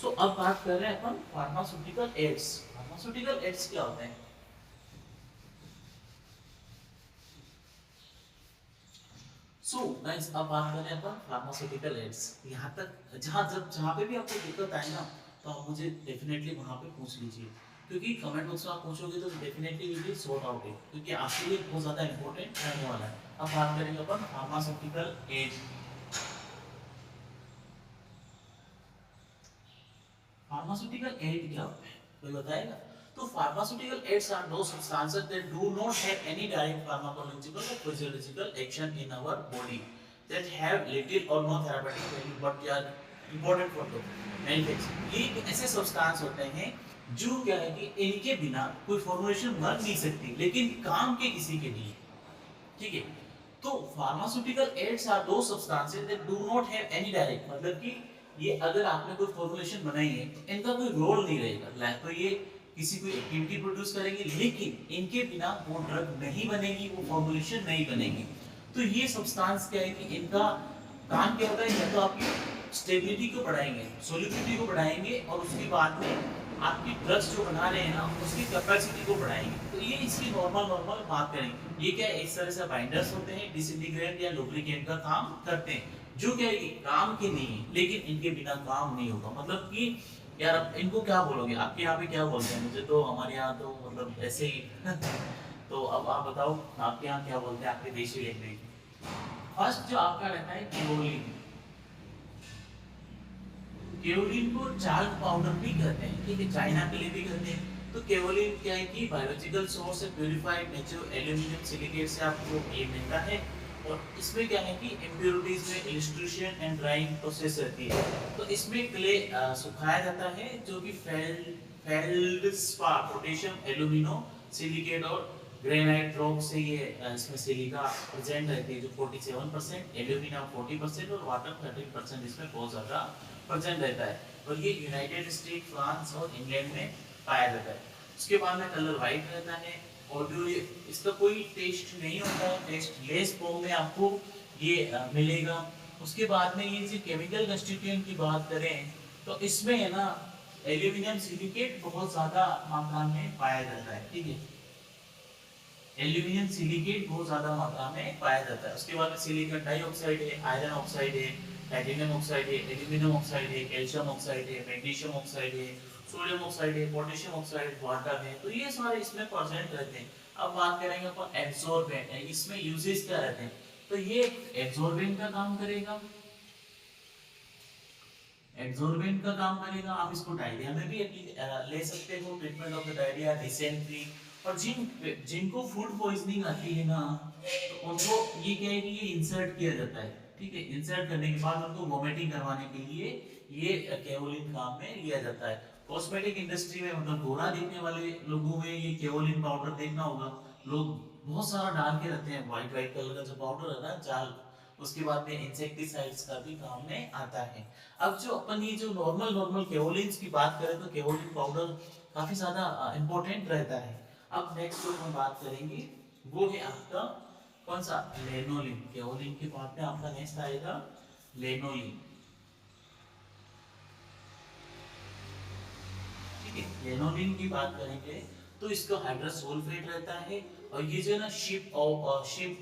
सो अब बात कर रहे हैं अपन फार्मास्यूटिकल एड्स। फार्मास्यूटिकल एड्स क्या होते हैं? सो गाइस अब बात कर रहे हैं अपन फार्मास्यूटिकल एड्स। यहाँ तक जहाँ पे भी आपको दिक्कत आए ना, तो आप मुझे डेफिनेटली वहाँ पे पूछ लीजिए, क्योंकि कमेंट बॉक्स में आप पूछोगे तो definitely will be sort out it, क्योंकि आपके लिए बहुत ज़्यादा इंपॉर्टेंट रहने वाला है। अब बात करेंगे अपन फार्मास्यूटिकल एड। फार्मास्यूटिकल एड क्या होता है, कोई बताएगा? तो फार्मास्यूटिकल एड्स आर दो substances that do not have any direct pharmacological or physiological action in our body, that have little or no therapeutic value but they are important for the manufacturing। ये ऐसे substance होते हैं जो क्या है कि इनके बिना कोई फॉर्मुलेशन बन नहीं सकती, लेकिन काम के किसी के लिए, ठीक है। तो फार्मास्यूटिकल एड्स आर दो substances that do not have any direct, मतलब कि ये अगर आपने कोई फॉर्मुलेशन बनाई है तो इनका कोई रोल नहीं रहेगा, लाइक तो ये किसी कोई एक्टिविटी प्रोड्यूस करेंगे, लेकिन इनके बिना वो ड्रग नहीं बनेगी, वो फॉर्मुलेशन नहीं बनेगी। तो ये सब्सटेंस क्या है कि इनका काम क्या होता है, या तो आपकी स्टेबिलिटी को बढ़ाएंगे, सोल्यूबिलिटी को बढ़ाएंगे, और उसके बाद में आपकी ड्रग्स जो बना रहे हैं ना उसकी कैपेसिटी को बढ़ाएंगे। तो ये इसकी नॉर्मल नॉर्मल बात करेंगे। ये क्या है, इस तरह से बाइंडर्स होते हैं, डिसइंटीग्रेट या लुब्रिकेंट का काम करते हैं, जो क्या है कि काम के नहीं है, लेकिन इनके बिना काम नहीं होगा। मतलब कि यार अब इनको क्या बोलोगे, आपके यहाँ पे क्या बोलते हैं? मुझे तो हमारे यहाँ तो मतलब ऐसे ही तो अब आप बताओ आपके यहाँ क्या बोलते हैं, आपके देशी लैंग्वेज। फर्स्ट जो आपका रहता है केवोलिन। केवलिन को चाल्क पाउडर भी कहते हैं, ठीक है, चाइना के लिए भी कहते हैं। तो केवलिन क्या है कि बायोलॉजिकल सोर्स से प्यूरिफाइड नेचुरल एल्यूमिनियम सिलिकेट से आपको ये मिलता है, और इसमें क्या है कि इम्प्योरिटीज में इलिस्ट्रेशन एंड ड्राइंग प्रोसेस रहती है। तो इसमें क्ले सुखाया जाता है, जो कि फेल्डस्पार पोटेशियम एल्यूमिनो सिलिकेट और ग्रेनाइट रॉक से ये इसमें सिलिका प्रेजेंट रहती है, जो 47%, एल्यूमिना 40% और वाटर 13% इसमें बहुत ज्यादा प्रेजेंट रहता है। और ये यूनाइटेड स्टेट, फ्रांस और इंग्लैंड में पाया जाता है। उसके बाद में कलर वाइट रहता है, और जो ये इसका कोई टेस्ट नहीं होता है, टेस्ट लेस फॉर्म में आपको ये मिलेगा। उसके बाद में ये जो केमिकल कंस्टिट्यूएंट की बात करें, तो इसमें है ना एल्यूमिनियम सिलिकेट बहुत ज्यादा मात्रा में पाया जाता है, ठीक है। एल्यूमिनियम सिलिकेट बहुत ज्यादा मात्रा में पाया जाता है। उसके बाद में सिलिकॉन डाइऑक्साइड है, आयरन ऑक्साइड है, टाइटेनियम ऑक्साइड है, एल्यूमिनियम ऑक्साइड है, कैल्शियम ऑक्साइड है, मैग्नीशियम ऑक्साइड है, सोडियम ऑक्साइड है, पोटेशियम ऑक्साइड, वाटर है। तो ये सारे इसमें प्रेजेंट रहते हैं। अब बात करेंगे अपन एब्सॉर्बेंट है, इसमें यूजेस क्या रहते हैं? तो ये एब्सॉर्बेंट का काम करेगा, एब्सॉर्बेंट का काम करेगा। आप इसको डायरिया में भी ले सकते हो, treatment of the diarrhoea, dysentery. और जिनको फूड पॉइजनिंग आती है ना, तो उनको ये क्या है कि ये इंसर्ट किया जाता है, ठीक है। इंसर्ट करने के बाद उनको वोमिटिंग करवाने के लिए ये केवोलिन काम में लिया जाता है। कॉस्मेटिक इंडस्ट्री में, मतलब गोरा दिखने वाले लोगों में ये केवोलिन पाउडर देखना होगा, लोग बहुत सारा डाल के रखते हैं, व्हाइट व्हाइट कलर का जो पाउडर है ना, जाल। उसके बाद में इंसेक्टिसाइड्स का भी काम में आता है। अब जो अपन ये जो नॉर्मल नॉर्मल केवोलिन्स की बात करें, तो केवोलिन पाउडर काफी ज्यादा इंपॉर्टेंट रहता है। अब नेक्स्ट जो हम बात करेंगे वो है आपका कौन सा, लेनोलिन। केवोलिन के बाद में आपका नेक्स्ट आएगा लेनोलिन, ठीक है। लेनोलिन की बात करेंगे तो इसका हाइड्रोसल्फेट रहता है, और ये जो है ना शिप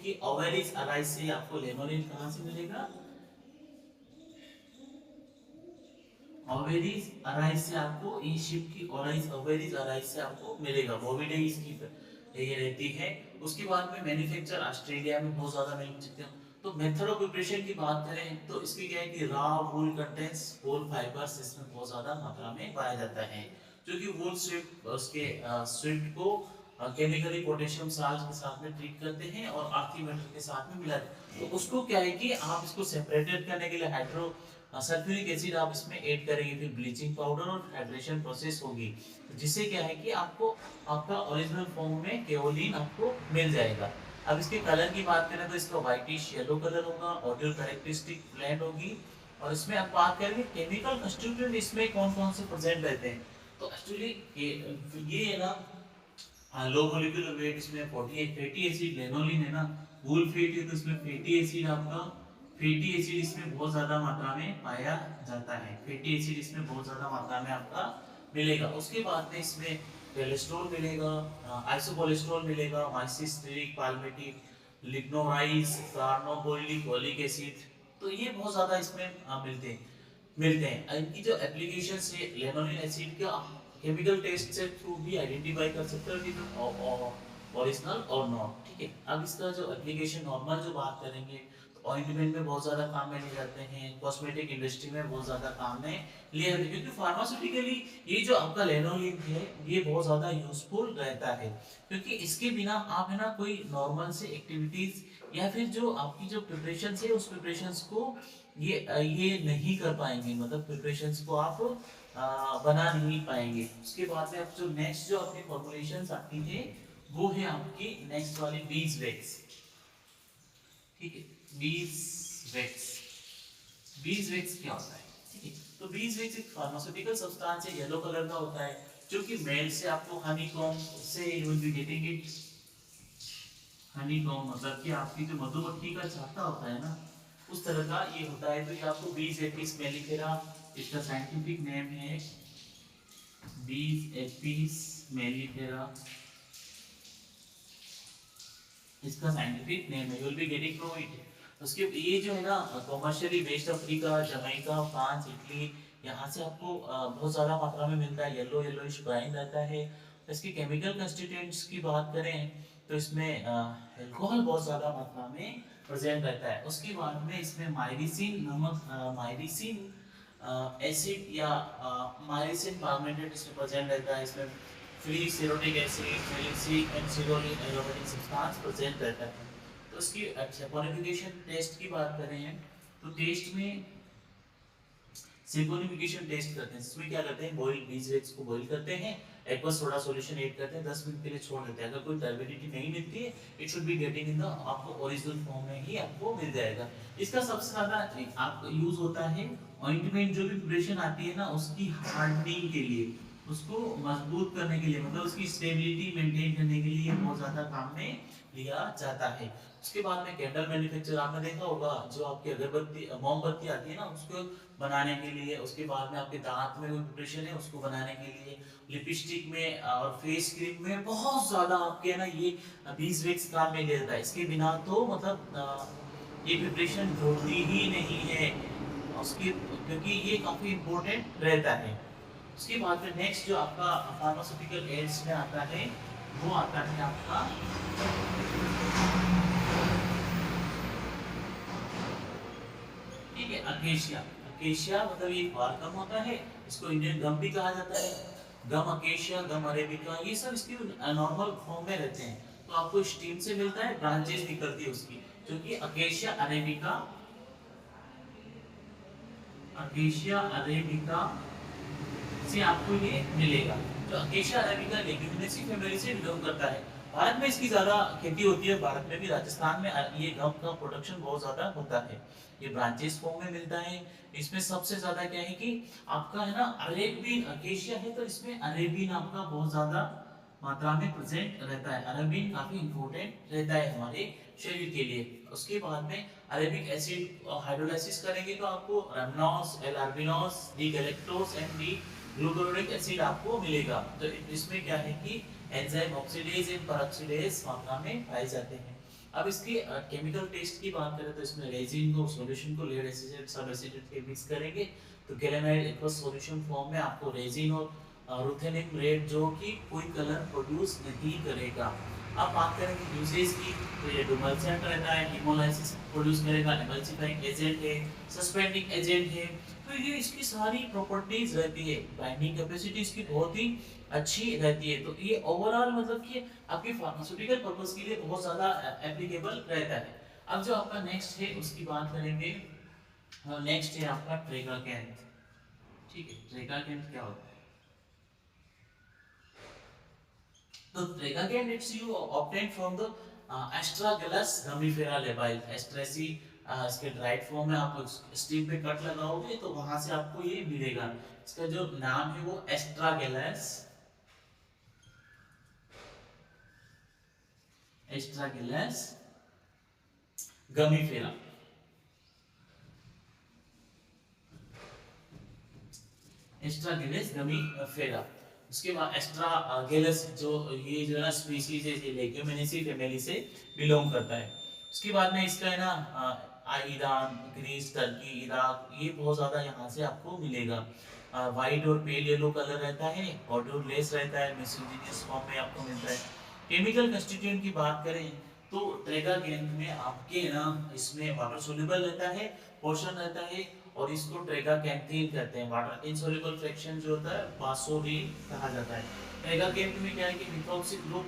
की ओवेरिज अलाइज से आपको लेनोलिन कहाँ से मिलेगा? ओवेरीज अराइज से आपको, ये शिप की ओवेरीज अराइज से आपको मिलेगा। बोविडे इसकी ये रहती है। उसके बाद में मैन्युफैक्चर ऑस्ट्रेलिया में बहुत ज्यादा मिल सकते हैं। तो मेथड ऑफ प्रिपरेशन की बात करें तो इसकी क्या है कि रॉ वूल कंटेंट्स वूल फाइबर्स इसमें बहुत ज्यादा मात्रा में पाया जाता है, जो कि वूल स्विफ्ट उसके स्विफ्ट को केमिकली पोटेशियम साल्ट के साथ में ट्रीट करते हैं और आर्थिक मेटल के साथ में मिलाते हैं। तो उसको क्या है कि आप इसको सेपरेटेड करने के लिए हाइड्रो सल्फ्यूरिक एसिड आप इसमें ऐड करेंगे, फिर ब्लीचिंग पाउडर और हाइड्रेशन प्रोसेस होगी, जिससे क्या है कि आपको आपका ओरिजिनल फॉर्म में केओलिन आपको मिल जाएगा। अब इसके कलर की बात करें तो इसका व्हाइटिश येलो कलर होगा, ऑडियो कैरेक्टरिस्टिक ब्लेंड होगी। और इसमें अब बात करेंगे केमिकल कंस्टिट्यूएंट इसमें कौन कौन से प्रेजेंट रहते हैं। तो एक्चुअली ये है ना, लो मॉलिक्यूलर वेट इसमें 48 फैटी एसिड लेनोलिन है ना, वूल फैट है तो इसमें फैटी एसिड आपका फैटी एसिड इसमें बहुत ज्यादा मात्रा में पाया जाता है, फैटी एसिड इसमें बहुत ज्यादा मात्रा में आपका मिलेगा। उसके बाद में इसमें कोलेस्ट्रॉल मिलेगा, आइसोकोलेस्ट्रॉल मिलेगा, माइसिस्टेरिक पाल्मिटिक, लिग्नोराइस, कार्नोबोलिक, ओलिक एसिड, तो ये बहुत ज्यादा इसमें मिलते हैं। इनकी जो एप्लीकेशन है लेनोलिन एसिड का केमिकल टेस्ट से थ्रू भी आइडेंटिफाई कर सकते हो कि ओरिजिनल और नॉट, ठीक है। अब इसका जो एप्लीकेशन नॉर्मल जो बात करेंगे तो ऑइंटमेंट में बहुत ज्यादा काम में लिए जाते हैं, कॉस्मेटिक इंडस्ट्री में बहुत ज्यादा काम में लिए जाते हैं, क्योंकि फार्मास्यूटिकली ये जो आपका लेनोलिन है ये बहुत ज्यादा यूजफुल रहता है, क्योंकि इसके बिना आप है ना कोई नॉर्मल से एक्टिविटीज या फिर जो आपकी जो प्रिपरेशन है उस प्रिपरेशंस को ये नहीं कर पाएंगे, मतलब प्रिपरेशंस को आप बना नहीं पाएंगे। उसके बाद में अब जो नेक्स्ट जो आपकी फॉर्मुलेशंस आती है वो है आपकी नेक्स्ट वाली बीज वैक्स, ठीक है। बीज वैक्स, बीज वैक्स क्या होता है, ठीक है। तो बीज वैक्स एक फार्मास्यूटिकल सब्सटेंस है, येलो कलर का होता है, जो कि मेल से आपको हनीकॉम्ब से you will be getting it, honeycomb मतलब कि आपकी जो मधुमक्खी का छत्ता होता है ना उस तरह का ये होता है। तो ये आपको बीज एपिस मेलिफेरा, इसका साइंटिफिक नेम है बीज एपिस मेलिफेरा, इसका साइंटिफिक नेम है, you will be getting from it. उसके ये जो है ना commercially West Africa, Jamaica, France, Italy, यहाँ से आपको बहुत ज़्यादा मात्रा में मिलता है, येलो येलोइश ब्राउन रहता है। इसकी केमिकल कंस्टिट्यूएंट्स की बात करें तो इसमें अल्कोहल बहुत ज़्यादा मात्रा में प्रेजेंट रहता है। उसके बाद में इसमें माइरिसिन नमक, माइरिसिन एसिड या माइरिसिन पार्मेनेट इसमें प्रेजेंट रहता है। इसमें free cerotic acid, melissic and cerolein aromatic substance present रहता है। तो इसकी सेपोनिफिकेशन टेस्ट की बात करें तो टेस्ट में सेपोनिफिकेशन टेस्ट करते हैं, इसमें क्या करते हैं बॉइल बीज वैक्स को बॉइल करते हैं, एक्वस सोडा सॉल्यूशन ऐड करते हैं, 10 मिनट के लिए छोड़ देते हैं। अगर कोई टर्बिडिटी नहीं मिलती है it should be getting in the आपको ओरिजिनल फॉर्म में ही आपको मिल जाएगा। इसका सबसे ज्यादा आपको यूज होता है ऑइंटमेंट जो भी प्रिपरेशन आती है ना उसकी हार्डनिंग के लिए, उसको मजबूत करने के लिए, मतलब उसकी स्टेबिलिटी मेंटेन करने के लिए बहुत ज्यादा काम में लिया जाता है। उसके बाद में कैंडल मैन्युफैक्चर आपने देखा होगा, जो आपकी अगरबत्ती मोमबत्ती आती है ना उसको बनाने के लिए, उसके बाद में आपके दांत में कोई प्रिपरेशन है उसको बनाने के लिए, लिपस्टिक में और फेस क्रीम में बहुत ज्यादा आपके ना ये बीज वैक्स काम में ले जाता है। इसके बिना तो मतलब ये प्रिपरेशन होती ही नहीं है उसकी, क्योंकि ये काफी इंपॉर्टेंट रहता है। उसके बाद में नेक्स्ट जो आपका फार्मास्यूटिकल एड्स में आता है वो आता है आपका ठीक है अकेशिया। अकेशिया मतलब ये बालगम होता है, इसको इंडियन गम भी कहा जाता है। गम अकेशिया, गम अरेबिका, ये सब इसकी नॉर्मल फॉर्म में रहते हैं। तो आपको स्टीम से मिलता है, ब्रांचेस निकलती है उसकी, जो कि अकेशिया अरेबिका, अकेशिया अरेबिका से आपको ये मिलेगा। तो अकेशिया अरेबिका लेग्यूमिनेसी फैमिली से बिलोंग करता है। भारत में इसकी ज्यादा खेती होती है, भारत में भी राजस्थान में ये गम का प्रोडक्शन बहुत ज्यादा होता है। ये ब्रांचेस फॉर्म में मिलता है। इसमें सबसे ज्यादा क्या है कि आपका है ना अरेबियन अकेशिया है तो इसमें अरेबियन आपका बहुत ज्यादा मात्रा में प्रेजेंट रहता है। अरेबियन काफी इंपॉर्टेंट रहता है हमारे शरीर के लिए। उसके बाद में अरेबिक एसिड हाइड्रोलाइसिस करेंगे तो आपको rhamnose, L arabinose, D galactose and D glucuronic acid आपको मिलेगा। तो इसमें क्या है कि एंजाइम ऑक्सीडेज एंड पेरोक्सीडेज मात्रा में पाए जाते हैं। अब इसकी केमिकल टेस्ट की बात करें तो इसमें रेजिन को सॉल्यूशन को लेड एसिड सब एसिड के मिक्स करेंगे तो ग्रेनाइड एक्वस सॉल्यूशन फॉर्म में आपको रेजिन और रुथेनिक रेड जो कि कोई कलर प्रोड्यूस नहीं करेगा। अब बात करेंगे यूजेज की तो ये डुमल्सेंट रहता है, हेमोलाइसिस प्रोड्यूस करेगा, एमल्सिफाइंग एजेंट है, सस्पेंडिंग एजेंट है। तो ये इसकी सारी प्रॉपर्टीज रहती है, बाइंडिंग कैपेसिटी इसकी बहुत ही अच्छी रहती है। तो ये ओवरऑल मतलब कि आपकी फार्मास्यूटिकल पर्पस के लिए बहुत ज्यादा एप्लीकेबल रहता है। अब जो आपका नेक्स्ट है उसकी बात करेंगे, नेक्स्ट है आपका ट्रेगाकेंथ, ठीक है। ट्रेगाकेंथ क्या होता है? तो tragacanth it's you obtain from the Astragalus gummifera Labill, Asteraceae इसके ड्राइड फॉर्म में आप स्टीम पे कट लगाओगे तो वहां से आपको ये मिलेगा। इसका जो नाम है वो एस्ट्रागेलस, एस्ट्रागेलस गमीफेरा, एस्ट्रागिलस गमीफेरा। उसके बाद एस्ट्रागिलस जो ये जो है ना स्पीशीज है ये लेग्यूमिनेसी फैमिली से बिलोंग करता है। उसके बाद में इसका है ना ईरान, ग्रीस, टर्की, इराक ये बहुत ज़्यादा यहाँ से आपको मिलेगा। वाइट और पेल येलो कलर रहता है, ऑडोर लेस रहता है, मिसोजिनियस फॉर्म में आपको मिलता है। केमिकल कंस्टिट्यूएंट की बात करें तो ट्रेगागैंथ में आपके ना इसमें वाटर सोल्यूबल रहता है, पोर्शन रहता है, और इसको ट्रेगाकैंथीन कहते हैं। वाटर इनसोल्यूबल फ्रैक्शन जो होता है बासोरीन कहा जाता है। ट्रेगागैंथ में क्या है कि मिथॉक्सी ग्रुप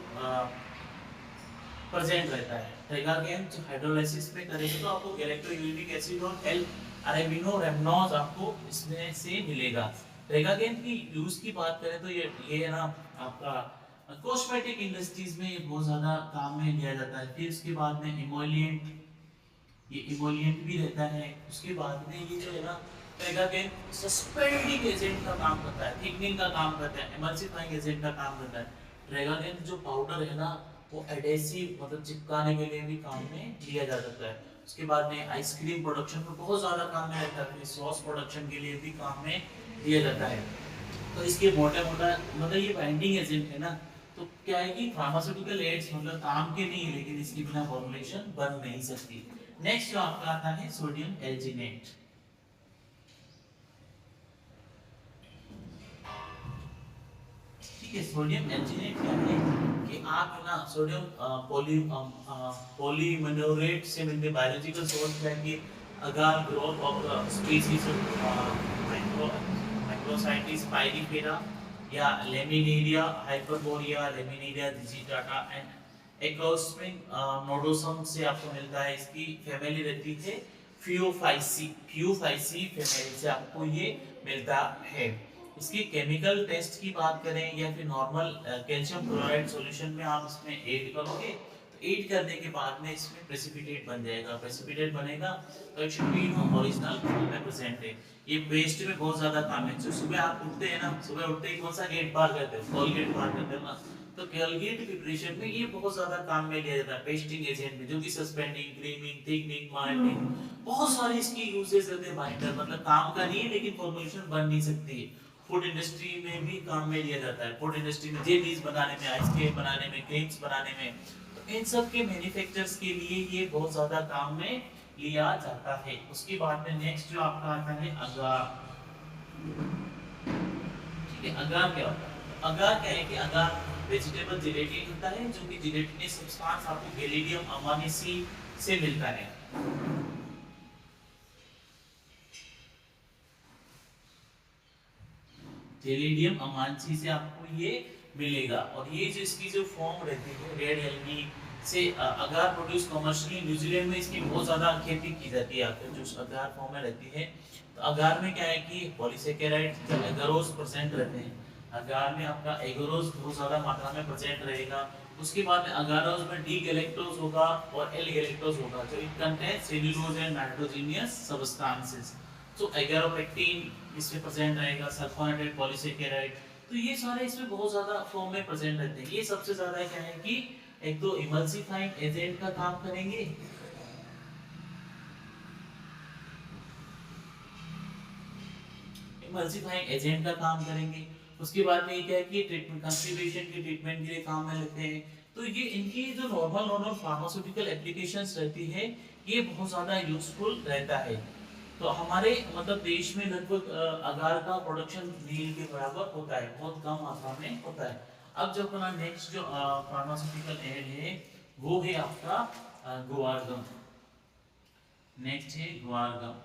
प्रेजेंट रहता है। ट्रेगागैंथ हाइड्रोलाइसिस में करेंगे तो आपको गैलेक्टोयूरिक एसिड और एल अरेबिनो रेमनोज आपको इसमें से मिलेगा। ट्रेगागैंथ की यूज की बात करें तो ये है ना आपका कॉस्मेटिक इंडस्ट्रीज में ये बहुत ज्यादा काम में लिया जाता है। फिर उसके बाद में इमोलिएंट, ये इमोलिएंट भी रहता है। उसके बाद में ये जो है ना ट्रेगागैंथ सस्पेंडिंग एजेंट का काम करता है, थिकनिंग का काम करता है, एमल्सिफाइंग एजेंट का काम करता है। ट्रेगागैंथ जो पाउडर है ना वो एडेसिव मतलब चिपकाने के लिए भी काम में लिया जा सकता है। उसके बाद में आइसक्रीम प्रोडक्शन में बहुत ज़्यादा काम में रहता है, सॉस प्रोडक्शन के लिए भी काम में लिया जाता है। तो इसके मोटा मोटा मतलब ये बाइंडिंग एजेंट है ना, तो क्या है कि फार्मास्यूटिकल एड्स मतलब काम के नहीं है, लेकिन इसके बिना फॉर्मुलेशन बन नहीं सकती। नेक्स्ट जो आपका आता है सोडियम एल्जिनेट। ठीक है, सोडियम एल्जिनेट क्या है कि आप है ना सोडियम पॉलीमोनोरेट से मिलते बायोलॉजिकल सोर्स क्या है कि agar growth of the species Macrocystis pyrifera या Laminaria hyperborea, Laminaria digitata and Ascophyllum nodosum से आपको मिलता है। इसकी फैमिली रहती है फ्यूफाइसी फैमिली से आपको ये मिलता है। इसकी केमिकल टेस्ट की बात करें या फिर नॉर्मल कैल्शियम क्लोराइड सॉल्यूशन में आप इसमें ऐड करोगे तो ऐड करने के बाद में इसमें प्रेसिपिटेट बन जाएगा। प्रेसिपिटेट बनेगा तो it should be original form में प्रेजेंट है। ये पेस्ट में बहुत ज्यादा काम है। जो सुबह आप उठते हैं ना, सुबह उठते ही कौन सा गेट पार करते हो? कोलगेट पार करते हो ना, तो कोलगेट प्रिपरेशन में ये बहुत ज्यादा काम में लिया जाता है पेस्टिंग एजेंट में, जो कि सस्पेंडिंग, क्रीमिंग, थिकनिंग, मार्टिंग बहुत सारे इसकी यूजेस रहते हैं। बाइंडर मतलब काम का नहीं है लेकिन फॉर्मुलेशन बन नहीं सकती है। फूड इंडस्ट्री में भी काम में लिया जाता है। फूड इंडस्ट्री में जेलीज बनाने में, आइसक्रीम बनाने में, क्रीम्स बनाने में, तो इन सब के मैन्युफैक्चरर्स के लिए ये बहुत ज्यादा काम में लिया जाता है। उसके बाद में नेक्स्ट जो आपका आता है अगार। ठीक है, अगार क्या होता है? अगार क्या है कि अगार वेजिटेबल जिलेटिन होता है, जो कि जिलेटिनस सब्सटेंस आपको गैलिडियम अमानिसी से मिलता है। जेलिडियम अमांसी से आपको ये मिलेगा। और ये जो इसकी जो फॉर्म रहती है रेड एल्गी से अगार प्रोड्यूस कमर्शियली न्यूजीलैंड में इसकी बहुत ज्यादा खेती की जाती है। आपको जो अगार फॉर्म में रहती है, तो अगार में क्या है कि पॉलीसेकेराइड एगरोस प्रेजेंट रहते हैं। अगार में आपका एगरोस बहुत ज्यादा मात्रा में प्रेजेंट रहेगा। उसके बाद में अगारोस में डी गैलेक्टोज होगा और एल गैलेक्टोज होगा, जो it contains cellulose and nitrogenous substances. तो एगारोपेक्टिन इसमें प्रेजेंट रहेगा, सल्फोनेटेड पॉलीसेकेराइड, तो ये सारे इसमें बहुत ज्यादा फॉर्म में प्रेजेंट रहते हैं। ये सबसे ज्यादा क्या है कि एक तो इमल्सिफाइंग एजेंट का काम करेंगे, इमल्सिफाइंग एजेंट का काम करेंगे। उसके बाद में ये क्या है कि ट्रीटमेंट कंस्टिपेशन के ट्रीटमेंट के लिए काम में लेते हैं। तो ये इनकी जो नॉर्मल नॉर्मल फार्मास्यूटिकल एप्लीकेशंस रहती है ये बहुत ज्यादा यूजफुल रहता है। तो हमारे मतलब देश में लगभग अगार का प्रोडक्शन नील के बराबर होता है, बहुत कम मात्रा में होता है। अब जो अपना नेक्स्ट जो फार्मास्यूटिकल एड है वो है आपका गुआरगम। नेक्स्ट है गुआरगम।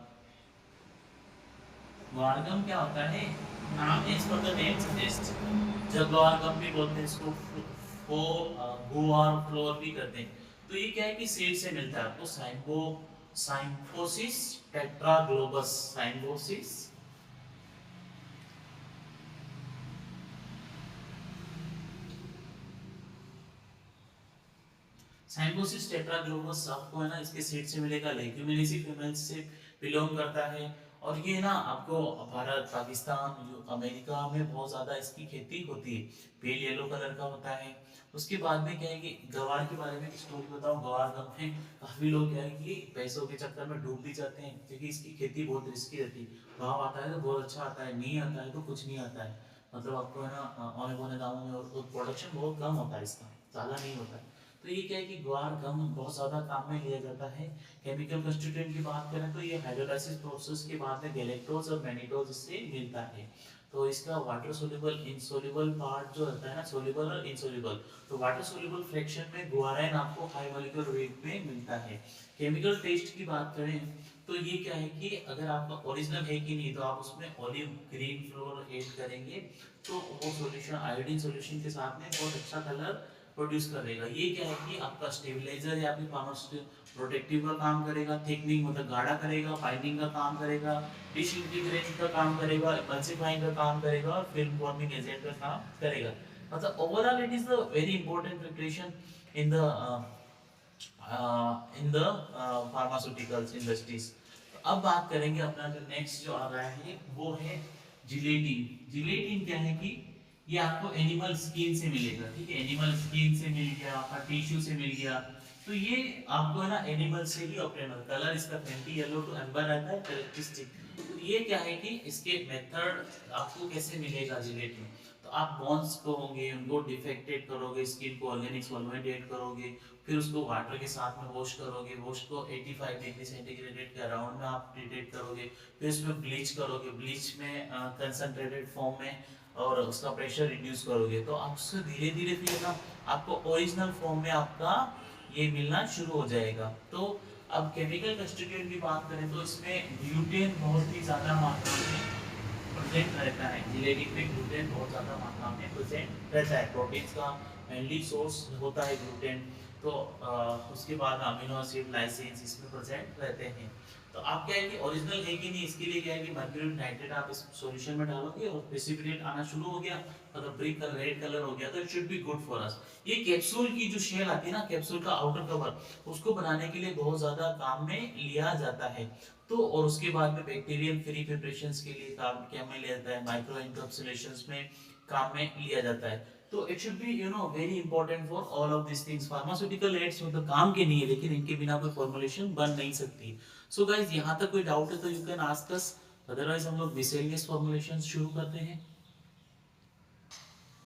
गुआरगम क्या होता है? नाम इस पर द नेम सजेस्ट, जगुआरगम भी बोलते हैं इसको, फो गुआर फ्लोर भी करते हैं। तो ये क्या है कि सीड से मिलता है। तो साइम्फोसिस टेट्राग्लोबस, साइम्फोसिस टेट्राग्लोबस आपको है ना इसके सीड से मिलेगा। लेग्यूमिनेसी फैमिली से बिलोंग करता है। और ये ना आपको भारत, पाकिस्तान, अमेरिका में बहुत ज्यादा इसकी खेती होती है। पेल येलो कलर का होता है। उसके बाद में क्या है कि गवार के बारे में एक स्टोरी बताऊं। गवार गम में काफी लोग क्या है कि पैसों के चक्कर में डूब भी जाते हैं, क्योंकि इसकी खेती बहुत रिस्की रहती है। भाव आता है तो बहुत अच्छा आता है, नहीं आता है तो कुछ नहीं आता है। मतलब आपको है ना औने पौने दामों में, और प्रोडक्शन बहुत कम होता है इसका, ज्यादा नहीं होता है। तो ये क्या है कि ग्वार गम बहुत ज्यादा काम में लिया जाता है। केमिकल कंस्टिट्यूएंट की बात करें तो ये हाइड्रोलाइसिस प्रोसेस के बाद में गैलेक्टोज और मैनिटोज इससे मिलता है। तो इसका वाटर सोल्यूबल इनसोल्यूबल पार्ट जो रहता है ना, सोल्यूबल और इनसोल्यूबल, तो वाटर सोल्यूबल फ्रैक्शन में गुआराइन आपको हाई मॉलिक्यूलर वेट में मिलता है। केमिकल टेस्ट की बात करें तो ये क्या है कि अगर आपका ओरिजिनल है कि नहीं, तो आप उसमें ऑलिव ग्रीन फ्लोर ऐड करेंगे तो वो सॉल्यूशन आयोडीन सॉल्यूशन के साथ में बहुत अच्छा कलर प्रोड्यूस करेगा। ये क्या है कि आपका स्टेबलाइजर या फिर प्रोटेक्टिव का काम करेगा, थिकनिंग मतलब गाढ़ा करेगा, बाइंडिंग का काम करेगा, डिसइंटीग्रेशन का काम करेगा, एमल्सिफाइंग का काम करेगा, और फिल्म फॉर्मिंग एजेंट का काम करेगा। मतलब overall it is the very important preparation in the pharmaceuticals industries. अब बात करेंगे अपना जो नेक्स्ट जो आ रहा है वो है जिलेटिन। जिलेटिन क्या है कि ये आपको एनिमल स्किन से मिलेगा, ठीक है, एनिमल स्किन से मिल गया, आपका टिश्यू से मिल गया। तो ये आपको है ना एनिमल से ही ऑब्टेन होता है। कलर इसका फेंटी येलो टू एम्बर रहता है, कैरेक्टरिस्टिक। तो ये क्या है कि इसके मेथड आपको कैसे मिलेगा जिलेटिन। तो आप बॉन्स को होंगे उनको डिफेक्टेड करोगे, स्किन को ऑर्गेनिक सॉल्वेंट ऐड करोगे, फिर उसको वाटर के साथ में वॉश करोगे, वॉश को 85 डिग्री सेंटीग्रेड के अराउंड में आप ट्रीटेड करोगे, फिर उसमें ब्लीच करोगे, ब्लीच में कंसंट्रेटेड फॉर्म में, और उसका प्रेशर रिड्यूस करोगे, तो आप उससे धीरे धीरे फिर ना आपको ओरिजिनल फॉर्म में आपका ये मिलना शुरू हो जाएगा। तो अब केमिकल कंस्टिट्यूएंट की बात करें तो इसमें ग्लूटेन बहुत ही ज्यादा मात्रा में प्रेजेंट रहता है। जिलेटिन में ग्लूटेन बहुत ज़्यादा मात्रा में प्रेजेंट रहता है। प्रोटीन्स का मेनली सोर्स होता है ग्लूटेन। तो उसके बाद अमीनो एसिड, लाइसिन्स इसमें प्रेजेंट रहते हैं। तो आप क्या है कि ओरिजिनल है कि नहीं, इसके लिए क्या है कि मर्क्यूरी नाइट्रेट आप इस सॉल्यूशन में डालोगे और प्रेसिपिटेट आना शुरू हो गया, मतलब ब्रिक कलर, रेड कलर हो गया, तो it should be good for us. ये कैप्सूल की जो शेल आती है ना, कैप्सूल का आउटर कवर, उसको बनाने के लिए बहुत ज्यादा काम में लिया जाता है। तो और उसके बाद में बैक्टीरियल फ्री प्रिपरेशंस के लिए काम क्या में लिया जाता है, माइक्रो एनकैप्सुलेशंस में काम में लिया जाता है। तो it should be very important for all of this things. Pharmaceutical ads मतलब काम के नहीं है, लेकिन इनके बिना कोई फॉर्मुलेशन बन नहीं सकती। सो गाइस, यहाँ तक कोई डाउट है तो you can ask us, otherwise हम लोग विसेलियस फॉर्मुलेशंस शुरू करते हैं।